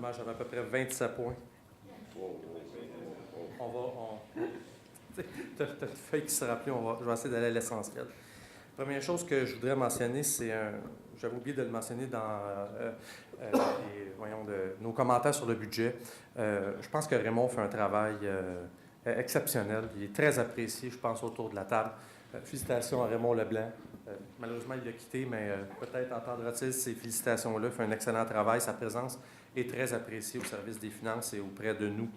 dommage, j'avais à peu près 27 points. Tu as une feuille qui sera rappelée, je vais essayer d'aller à l'essentiel. Première chose que je voudrais mentionner, j'avais oublié de le mentionner dans nos commentaires sur le budget. Je pense que Raymond fait un travail exceptionnel. Il est très apprécié, je pense, autour de la table. Félicitations à Raymond Leblanc. Malheureusement, il a quitté, mais peut-être entendra-t-il ces félicitations-là. Il fait un excellent travail. Sa présence est très appréciée au service des finances et auprès de nous.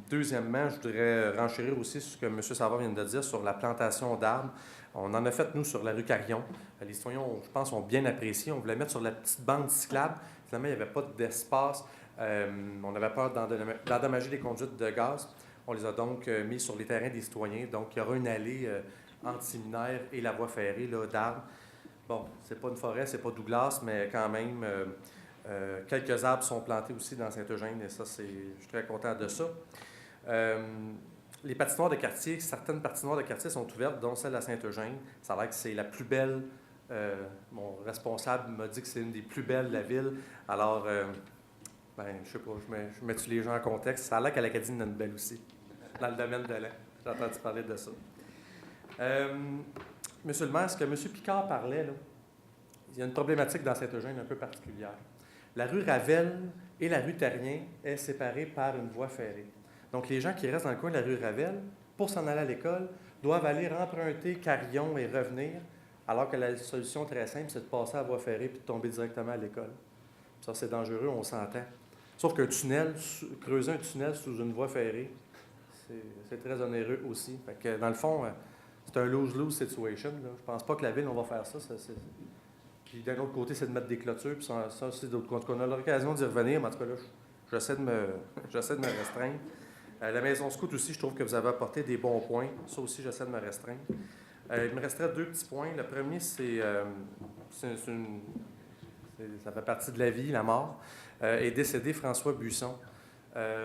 Deuxièmement, je voudrais renchérir aussi sur ce que M. Savard vient de dire sur la plantation d'arbres. On en a fait, nous, sur la rue Carillon. Les citoyens, je pense, ont bien apprécié. On voulait mettre sur la petite bande cyclable. Finalement, il n'y avait pas d'espace. On avait peur d'endommager les conduites de gaz. On les a donc mis sur les terrains des citoyens. Donc, il y aura une allée anti-séminaire et la voie ferrée d'arbres. Bon, c'est pas une forêt, c'est pas Douglas, mais quand même... quelques arbres sont plantés aussi dans Saint-Eugène et ça, je suis très content de ça. Les patinoires de quartier, certaines patinoires de quartier sont ouvertes, dont celle à Saint-Eugène. Ça a l'air que c'est la plus belle. Mon responsable m'a dit que c'est une des plus belles de la ville. Alors, je sais pas, je mets-tu les gens en contexte. Ça a l'air qu'à l'Acadie, il y en a une belle aussi, dans le domaine de l'an. J'ai entendu parler de ça. Monsieur le maire, ce que M. Picard parlait, là, il y a une problématique dans Saint-Eugène un peu particulière. La rue Ravel et la rue Terrien est séparée par une voie ferrée. Donc, les gens qui restent dans le coin de la rue Ravel, pour s'en aller à l'école, doivent aller emprunter Carillon et revenir, alors que la solution très simple, c'est de passer à la voie ferrée puis de tomber directement à l'école. Ça, c'est dangereux, on s'entend. Sauf qu'un tunnel, creuser un tunnel sous une voie ferrée, c'est très onéreux aussi. Fait que, dans le fond, c'est un lose-lose situation. Là. Je pense pas que la ville, on va faire ça. Puis d'un autre côté, c'est de mettre des clôtures, puis ça c'est d'autre côté. On a l'occasion d'y revenir, mais en tout cas, là, j'essaie de me restreindre. La maison scout aussi, je trouve que vous avez apporté des bons points. Ça aussi, j'essaie de me restreindre. Il me resterait 2 petits points. Le premier, ça fait partie de la vie, la mort. Est décédé François Buisson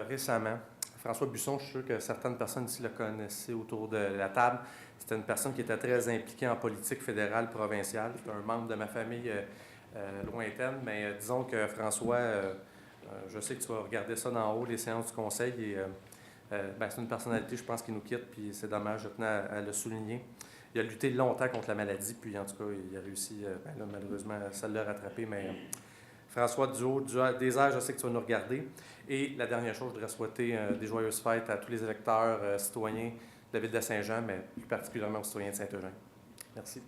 récemment. François Buisson, je suis sûr que certaines personnes ici le connaissaient autour de la table. C'était une personne qui était très impliquée en politique fédérale, provinciale. C'est un membre de ma famille lointaine, mais disons que François, je sais que tu vas regarder ça d'en haut, les séances du conseil, et c'est une personnalité, je pense, qui nous quitte, puis c'est dommage, je tenais à le souligner. Il a lutté longtemps contre la maladie, puis en tout cas, il a réussi, malheureusement, ça l'a rattrapé, mais... François, du haut des airs, je sais que tu vas nous regarder. Et la dernière chose, je voudrais souhaiter des joyeuses fêtes à tous les électeurs, citoyens de la ville de Saint-Jean, mais plus particulièrement aux citoyens de Saint-Eugène. Merci.